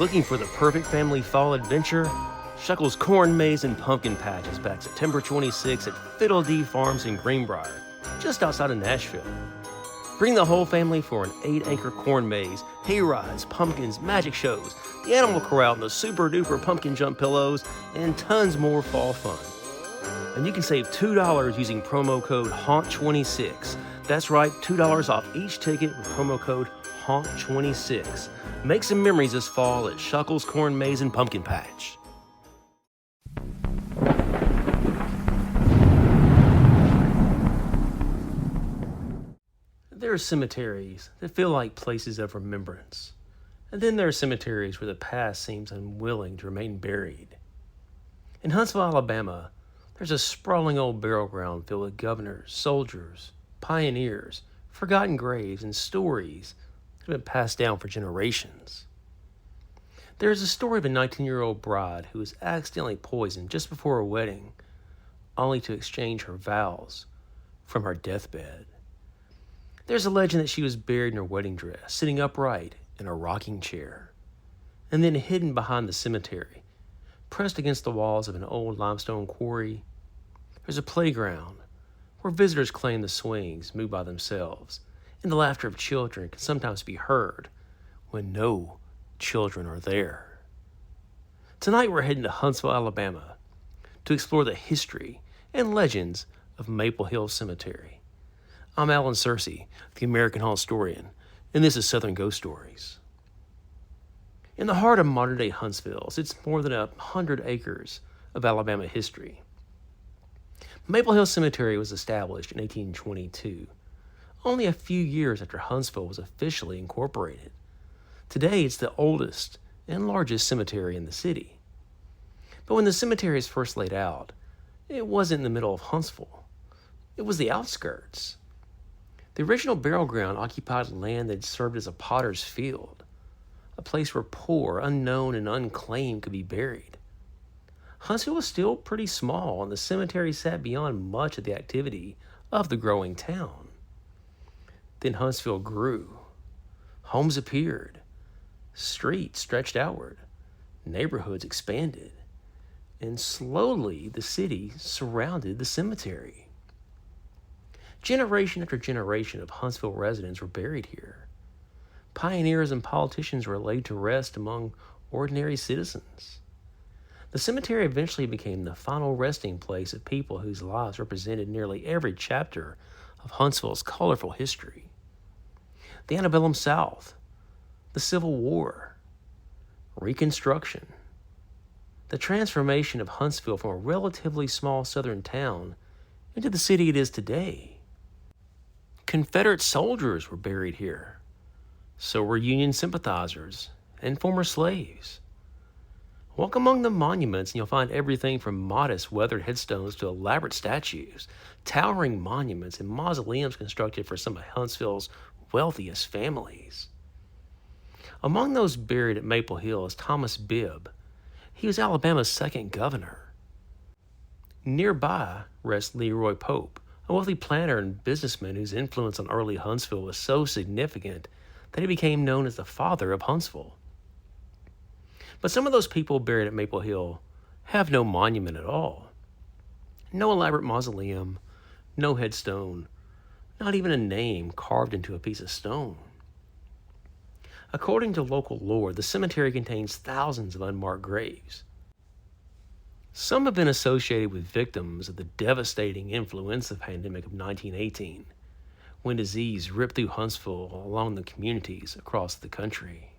Looking for the perfect family fall adventure? Shuckle's Corn Maze and Pumpkin Patch is back September 26 at Fiddle Dee Farms in Greenbrier, just outside of Nashville. Bring the whole family for an 8-acre corn maze, hay rides, pumpkins, magic shows, the animal corral, and the super duper pumpkin jump pillows, and tons more fall fun. And you can save $2 using promo code HAUNT26. That's right, $2 off each ticket with promo code HAUNT26. Make some memories this fall at Shuckle's Corn Maze and Pumpkin Patch. There are cemeteries that feel like places of remembrance. And then there are cemeteries where the past seems unwilling to remain buried. In Huntsville, Alabama, there's a sprawling old burial ground filled with governors, soldiers, pioneers, forgotten graves, and stories that have been passed down for generations. There is a story of a 19-year-old bride who was accidentally poisoned just before her wedding, only to exchange her vows from her deathbed. There's a legend that she was buried in her wedding dress, sitting upright in a rocking chair, and then hidden behind the cemetery, pressed against the walls of an old limestone quarry. There's a playground where visitors claim the swings move by themselves, and the laughter of children can sometimes be heard when no children are there. Tonight we're heading to Huntsville, Alabama to explore the history and legends of Maple Hill Cemetery. I'm Allen Sircy, the American Haunted Historian, and this is Southern Ghost Stories. In the heart of modern-day Huntsville sits more than 100 acres of Alabama history. Maple Hill Cemetery was established in 1822, only a few years after Huntsville was officially incorporated. Today, it's the oldest and largest cemetery in the city. But when the cemetery was first laid out, it wasn't in the middle of Huntsville. It was the outskirts. The original burial ground occupied land that served as a potter's field, a place where poor, unknown, and unclaimed could be buried. Huntsville was still pretty small, and the cemetery sat beyond much of the activity of the growing town. Then Huntsville grew. Homes appeared. Streets stretched outward. Neighborhoods expanded. And slowly, the city surrounded the cemetery. Generation after generation of Huntsville residents were buried here. Pioneers and politicians were laid to rest among ordinary citizens. The cemetery eventually became the final resting place of people whose lives represented nearly every chapter of Huntsville's colorful history. The antebellum South, the Civil War, Reconstruction, the transformation of Huntsville from a relatively small southern town into the city it is today. Confederate soldiers were buried here. So were Union sympathizers and former slaves. Walk among the monuments and you'll find everything from modest weathered headstones to elaborate statues, towering monuments, and mausoleums constructed for some of Huntsville's wealthiest families. Among those buried at Maple Hill is Thomas Bibb. He was Alabama's second governor. Nearby rests Leroy Pope, a wealthy planter and businessman whose influence on early Huntsville was so significant that he became known as the father of Huntsville. But some of those people buried at Maple Hill have no monument at all. No elaborate mausoleum, no headstone, not even a name carved into a piece of stone. According to local lore, the cemetery contains thousands of unmarked graves. Some have been associated with victims of the devastating influenza pandemic of 1918, when disease ripped through Huntsville along the communities across the country.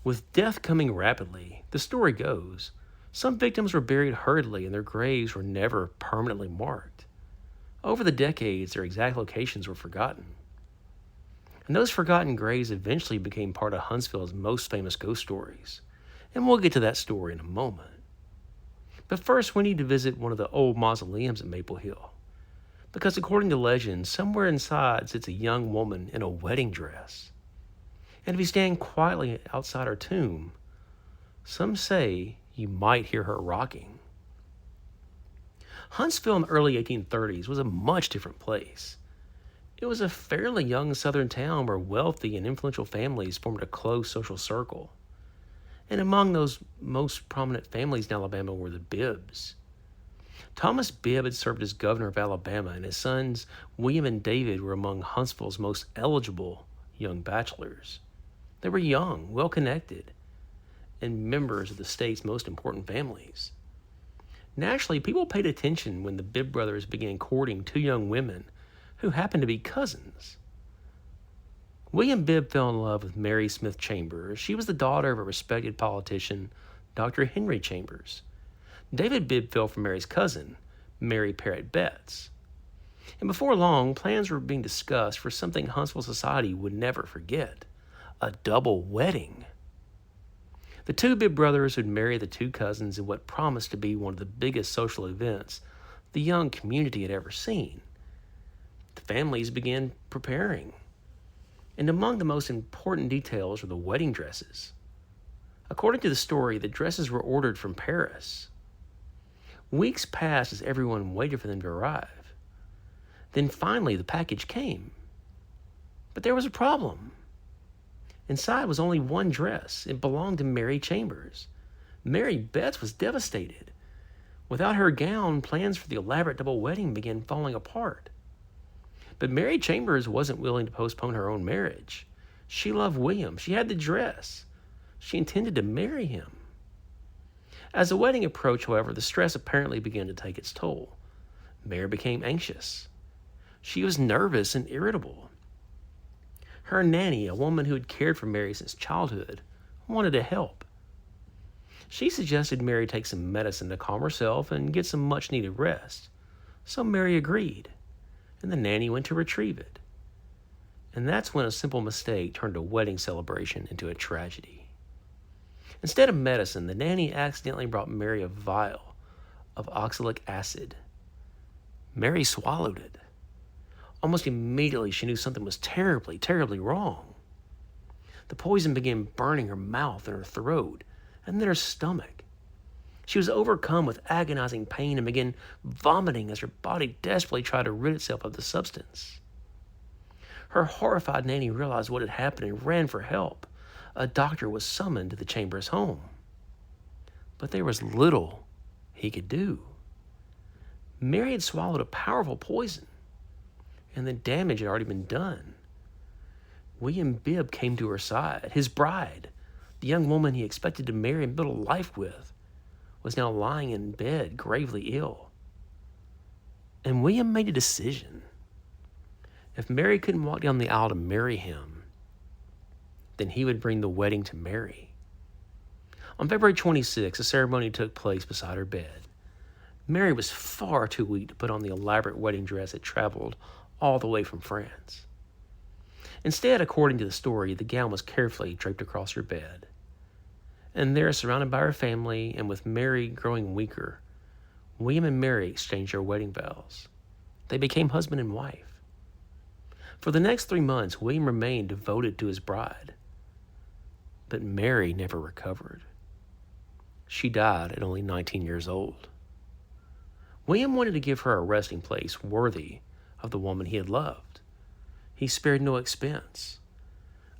With death coming rapidly, the story goes, some victims were buried hurriedly and their graves were never permanently marked. Over the decades, their exact locations were forgotten. And those forgotten graves eventually became part of Huntsville's most famous ghost stories. And we'll get to that story in a moment. But first, we need to visit one of the old mausoleums at Maple Hill. Because according to legend, somewhere inside sits a young woman in a wedding dress. And if you stand quietly outside her tomb, some say you might hear her rocking. Huntsville in the early 1830s was a much different place. It was a fairly young southern town where wealthy and influential families formed a close social circle. And among those most prominent families in Alabama were the Bibbs. Thomas Bibb had served as governor of Alabama, and his sons William and David were among Huntsville's most eligible young bachelors. They were young, well-connected, and members of the state's most important families. Naturally, people paid attention when the Bibb brothers began courting two young women who happened to be cousins. William Bibb fell in love with Mary Smith Chambers. She was the daughter of a respected politician, Dr. Henry Chambers. David Bibb fell for Mary's cousin, Mary Parrott Betts. And before long, plans were being discussed for something Huntsville society would never forget: a double wedding. The two Bibb brothers would marry the two cousins in what promised to be one of the biggest social events the young community had ever seen. The families began preparing, and among the most important details were the wedding dresses. According to the story, the dresses were ordered from Paris. Weeks passed as everyone waited for them to arrive. Then finally the package came. But there was a problem. Inside was only one dress. It belonged to Mary Chambers. Mary Betts was devastated. Without her gown, plans for the elaborate double wedding began falling apart. But Mary Chambers wasn't willing to postpone her own marriage. She loved William. She had the dress. She intended to marry him. As the wedding approached, however, the stress apparently began to take its toll. Mary became anxious. She was nervous and irritable. Her nanny, a woman who had cared for Mary since childhood, wanted to help. She suggested Mary take some medicine to calm herself and get some much-needed rest. So Mary agreed, and the nanny went to retrieve it. And that's when a simple mistake turned a wedding celebration into a tragedy. Instead of medicine, the nanny accidentally brought Mary a vial of oxalic acid. Mary swallowed it. Almost immediately, she knew something was terribly, terribly wrong. The poison began burning her mouth and her throat, and then her stomach. She was overcome with agonizing pain and began vomiting as her body desperately tried to rid itself of the substance. Her horrified nanny realized what had happened and ran for help. A doctor was summoned to the Chambers home. But there was little he could do. Mary had swallowed a powerful poison, and the damage had already been done. William Bibb came to her side. His bride, the young woman he expected to marry and build a life with, was now lying in bed, gravely ill. And William made a decision. If Mary couldn't walk down the aisle to marry him, then he would bring the wedding to Mary. On February 26, a ceremony took place beside her bed. Mary was far too weak to put on the elaborate wedding dress that traveled all the way from France. Instead, according to the story, the gown was carefully draped across her bed. And there, surrounded by her family and with Mary growing weaker, William and Mary exchanged their wedding vows. They became husband and wife. For the next 3 months, William remained devoted to his bride. But Mary never recovered. She died at only 19 years old. William wanted to give her a resting place worthy of the woman he had loved. He spared no expense.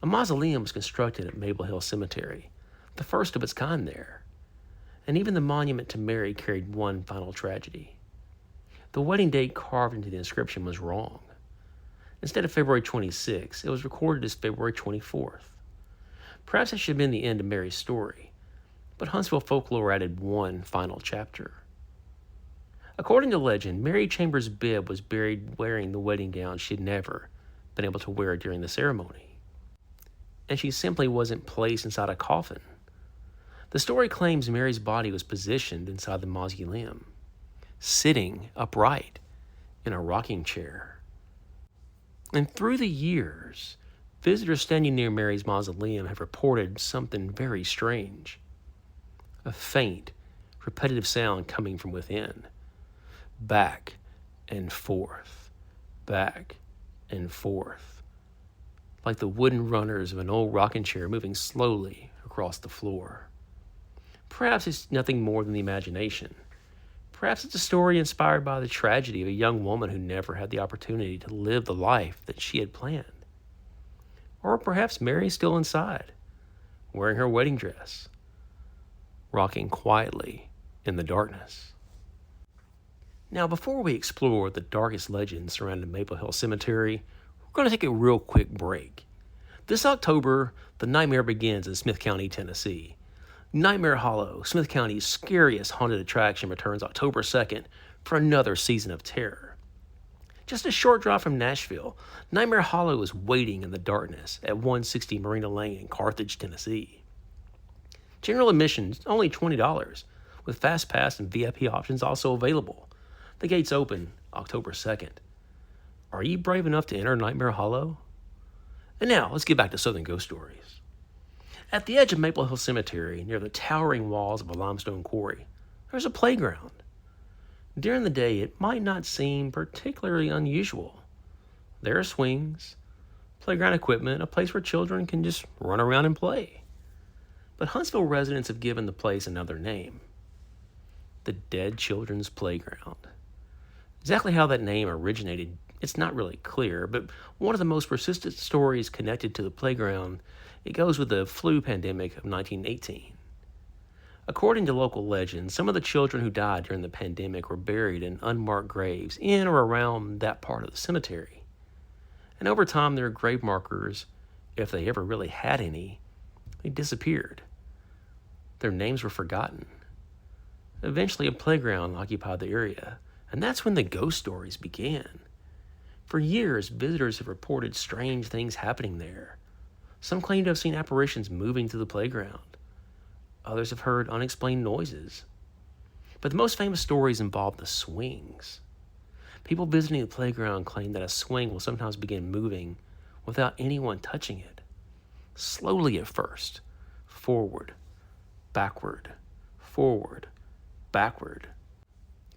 A mausoleum was constructed at Maple Hill Cemetery, the first of its kind there. And even the monument to Mary carried one final tragedy. The wedding date carved into the inscription was wrong. Instead of February 26, it was recorded as February 24th. Perhaps that should have been the end of Mary's story, but Huntsville folklore added one final chapter. According to legend, Mary Chambers Bibb was buried wearing the wedding gown she had never been able to wear during the ceremony. And she simply wasn't placed inside a coffin. The story claims Mary's body was positioned inside the mausoleum, sitting upright in a rocking chair. And through the years, visitors standing near Mary's mausoleum have reported something very strange. A faint, repetitive sound coming from within. Back and forth, back and forth. Like the wooden runners of an old rocking chair moving slowly across the floor. Perhaps it's nothing more than the imagination. Perhaps it's a story inspired by the tragedy of a young woman who never had the opportunity to live the life that she had planned. Or perhaps Mary's still inside, wearing her wedding dress, rocking quietly in the darkness. Now, before we explore the darkest legends surrounding Maple Hill Cemetery, we're going to take a real quick break. This October, the nightmare begins in Smith County, Tennessee. Nightmare Hollow, Smith County's scariest haunted attraction, returns October 2nd for another season of terror. Just a short drive from Nashville, Nightmare Hollow is waiting in the darkness at 160 Marina Lane in Carthage, Tennessee. General admission is only $20, with Fast Pass and VIP options also available. The gates open October 2nd. Are you brave enough to enter Nightmare Hollow? And now, let's get back to Southern Ghost Stories. At the edge of Maple Hill Cemetery, near the towering walls of a limestone quarry, there's a playground. During the day, it might not seem particularly unusual. There are swings, playground equipment, a place where children can just run around and play. But Huntsville residents have given the place another name: the Dead Children's Playground. Exactly how that name originated, it's not really clear, but one of the most persistent stories connected to the playground, it goes with the flu pandemic of 1918. According to local legends, some of the children who died during the pandemic were buried in unmarked graves in or around that part of the cemetery. And over time, their grave markers, if they ever really had any, they disappeared. Their names were forgotten. Eventually, a playground occupied the area, and that's when the ghost stories began. For years, visitors have reported strange things happening there. Some claim to have seen apparitions moving through the playground. Others have heard unexplained noises. But the most famous stories involve the swings. People visiting the playground claim that a swing will sometimes begin moving without anyone touching it. Slowly at first, forward, backward, forward, backward.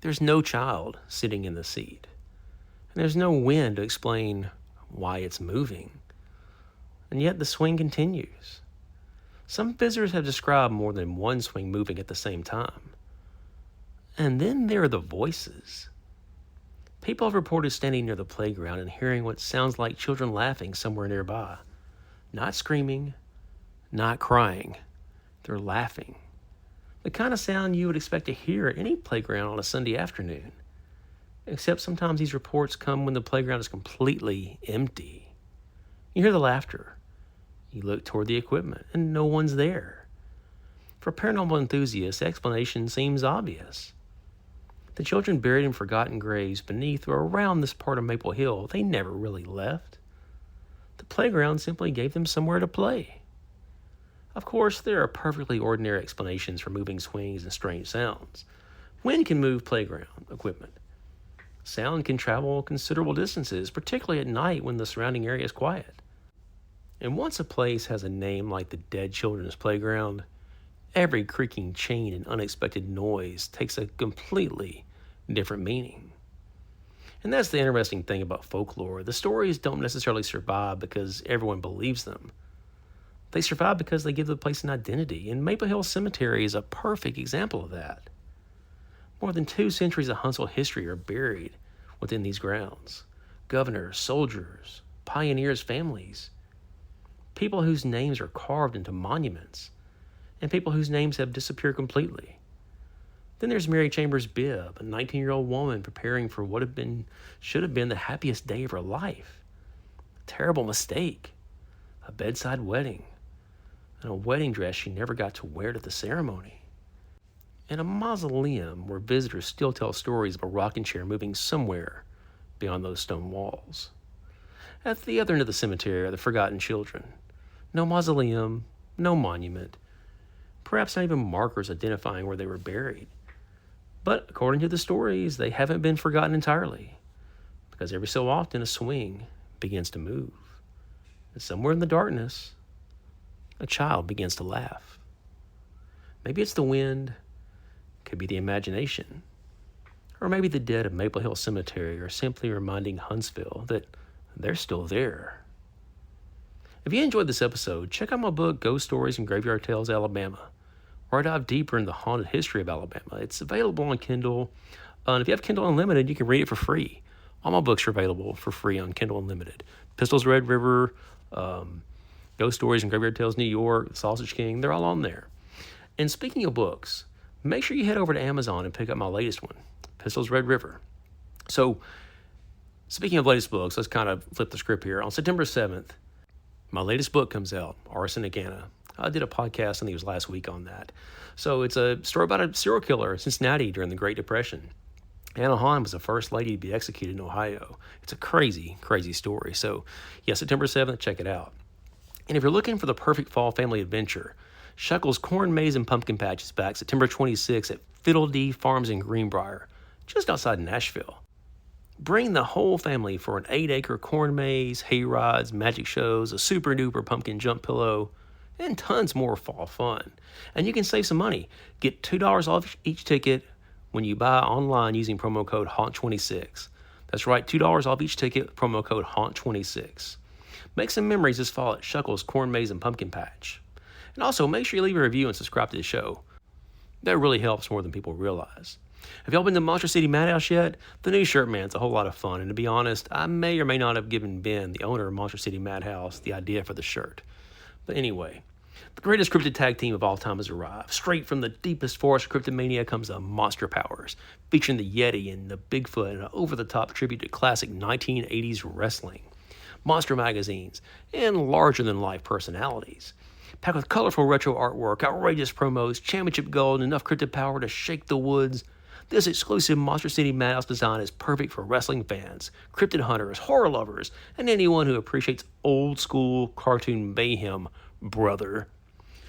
There's no child sitting in the seat, and there's no wind to explain why it's moving. And yet the swing continues. Some visitors have described more than one swing moving at the same time. And then there are the voices. People have reported standing near the playground and hearing what sounds like children laughing somewhere nearby. Not screaming, not crying. They're laughing. The kind of sound you would expect to hear at any playground on a Sunday afternoon. Except sometimes these reports come when the playground is completely empty. You hear the laughter. You look toward the equipment, and no one's there. For paranormal enthusiasts, the explanation seems obvious. The children buried in forgotten graves beneath or around this part of Maple Hill, they never really left. The playground simply gave them somewhere to play. Of course, there are perfectly ordinary explanations for moving swings and strange sounds. Wind can move playground equipment. Sound can travel considerable distances, particularly at night when the surrounding area is quiet. And once a place has a name like the Dead Children's Playground, every creaking chain and unexpected noise takes a completely different meaning. And that's the interesting thing about folklore. The stories don't necessarily survive because everyone believes them. They survive because they give the place an identity, and Maple Hill Cemetery is a perfect example of that. More than 2 centuries of Huntsville history are buried within these grounds. Governors, soldiers, pioneers' families, people whose names are carved into monuments, and people whose names have disappeared completely. Then there's Mary Chambers Bibb, a 19-year-old woman preparing for what should have been the happiest day of her life. A terrible mistake, a bedside wedding, and a wedding dress she never got to wear to the ceremony. And a mausoleum where visitors still tell stories of a rocking chair moving somewhere beyond those stone walls. At the other end of the cemetery are the forgotten children. No mausoleum, no monument, perhaps not even markers identifying where they were buried. But according to the stories, they haven't been forgotten entirely, because every so often a swing begins to move. And somewhere in the darkness, a child begins to laugh. Maybe it's the wind, could be the imagination, or maybe the dead of Maple Hill Cemetery are simply reminding Huntsville that they're still there. If you enjoyed this episode, check out my book, Ghost Stories and Graveyard Tales, Alabama, where I dive deeper into the haunted history of Alabama. It's available on Kindle. And if you have Kindle Unlimited, you can read it for free. All my books are available for free on Kindle Unlimited. Pistols, Red River, Ghost Stories and Graveyard Tales, New York, The Sausage King, they're all on there. And speaking of books, make sure you head over to Amazon and pick up my latest one, Pistol's Red River. So, speaking of latest books, let's kind of flip the script here. On September 7th, my latest book comes out, Arsenic Anna. I did a podcast, I think it was last week, on that. So it's a story about a serial killer in Cincinnati during the Great Depression. Anna Hahn was the first lady to be executed in Ohio. It's a crazy, crazy story. So, yeah, September 7th, check it out. And if you're looking for the perfect fall family adventure, Shuckle's Corn Maze and Pumpkin Patch is back September 26th at Fiddle Dee Farms in Greenbrier, just outside Nashville. Bring the whole family for an 8-acre corn maze, hay rides, magic shows, a super-duper pumpkin jump pillow, and tons more fall fun. And you can save some money. Get $2 off each ticket when you buy online using promo code HAUNT26. That's right, $2 off each ticket with promo code HAUNT26. Make some memories this fall at Shuckle's Corn Maze and Pumpkin Patch. And also, make sure you leave a review and subscribe to the show. That really helps more than people realize. Have y'all been to Monster City Madhouse yet? The new shirt man's a whole lot of fun, and to be honest, I may or may not have given Ben, the owner of Monster City Madhouse, the idea for the shirt. But anyway, the greatest cryptid tag team of all time has arrived. Straight from the deepest forest of cryptomania comes the Monster Powers, featuring the Yeti and the Bigfoot and an over-the-top tribute to classic 1980s wrestling, monster magazines, and larger-than-life personalities. Packed with colorful retro artwork, outrageous promos, championship gold, and enough cryptid power to shake the woods, this exclusive Monster City Madhouse design is perfect for wrestling fans, cryptid hunters, horror lovers, and anyone who appreciates old-school cartoon mayhem, brother.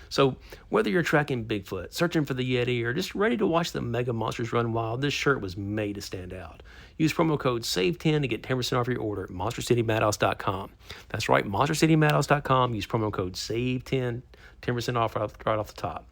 So, whether you're tracking Bigfoot, searching for the Yeti, or just ready to watch the mega monsters run wild, this shirt was made to stand out. Use promo code SAVE10 to get 10% off your order at MonsterCityMadhouse.com. That's right, MonsterCityMadhouse.com. Use promo code SAVE10, 10% off right off the top.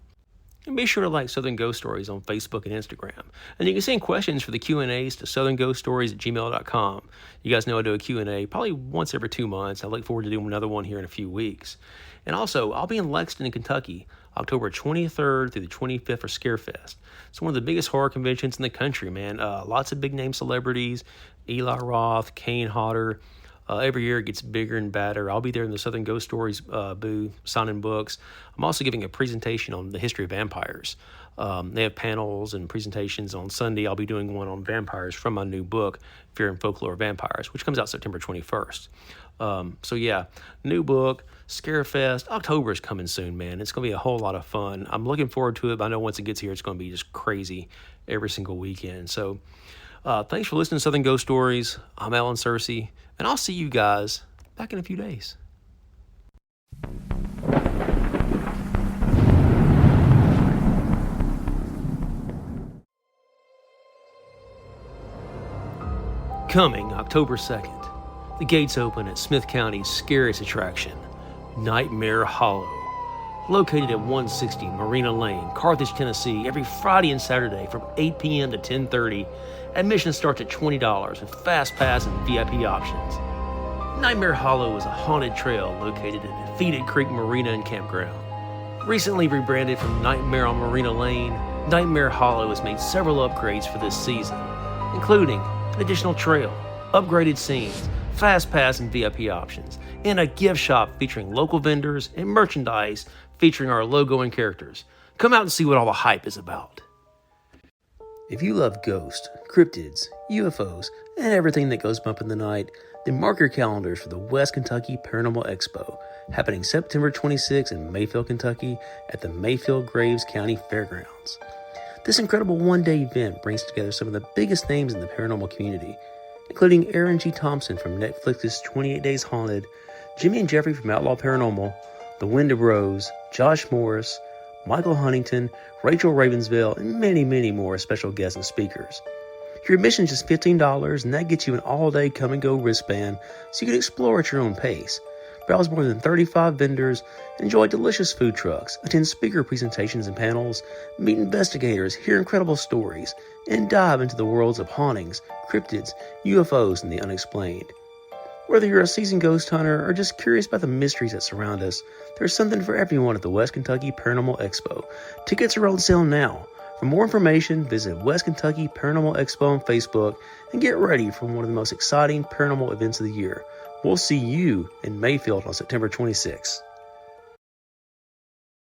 And be sure to like Southern Ghost Stories on Facebook and Instagram. And you can send questions for the Q&As to southernghoststories@gmail.com. You guys know I do a Q&A probably once every 2 months. I look forward to doing another one here in a few weeks. And also, I'll be in Lexington, Kentucky, October 23rd through the 25th for Scarefest. It's one of the biggest horror conventions in the country, man. Lots of big-name celebrities, Eli Roth, Kane Hodder. Every year it gets bigger and badder. I'll be there in the Southern Ghost Stories booth, signing books. I'm also giving a presentation on the history of vampires. They have panels and presentations on Sunday. I'll be doing one on vampires from my new book, Fear and Folklore Vampires, which comes out September 21st. So yeah, new book, Scarefest. October is coming soon, man. It's going to be a whole lot of fun. I'm looking forward to it, but I know once it gets here, it's going to be just crazy every single weekend. So thanks for listening to Southern Ghost Stories. I'm Allen Sircy, and I'll see you guys back in a few days. Coming October 2nd, the gates open at Smith County's scariest attraction, Nightmare Hollow. Located at 160 Marina Lane, Carthage, Tennessee, every Friday and Saturday from 8 p.m. to 10:30. Admission starts at $20 with Fast Pass and VIP options. Nightmare Hollow is a haunted trail located at Defeated Creek Marina and Campground. Recently rebranded from Nightmare on Marina Lane, Nightmare Hollow has made several upgrades for this season, including an additional trail, upgraded scenes, Fast Pass and VIP options, and a gift shop featuring local vendors and merchandise featuring our logo and characters. Come out and see what all the hype is about. If you love ghosts, cryptids, UFOs, and everything that goes bump in the night, then mark your calendars for the West Kentucky Paranormal Expo, happening September 26th in Mayfield, Kentucky at the Mayfield Graves County Fairgrounds. This incredible one-day event brings together some of the biggest names in the paranormal community, including Aaron G. Thompson from Netflix's 28 Days Haunted, Jimmy and Jeffrey from Outlaw Paranormal, The Wind Rose, Josh Morris, Michael Huntington, Rachel Ravensville, and many, many more special guests and speakers. Your admission is just $15, and that gets you an all-day come-and-go wristband so you can explore at your own pace. Browse more than 35 vendors, enjoy delicious food trucks, attend speaker presentations and panels, meet investigators, hear incredible stories, and dive into the worlds of hauntings, cryptids, UFOs, and the unexplained. Whether you're a seasoned ghost hunter or just curious about the mysteries that surround us, there's something for everyone at the West Kentucky Paranormal Expo. Tickets are on sale now. For more information, visit West Kentucky Paranormal Expo on Facebook and get ready for one of the most exciting paranormal events of the year. We'll see you in Mayfield on September 26th.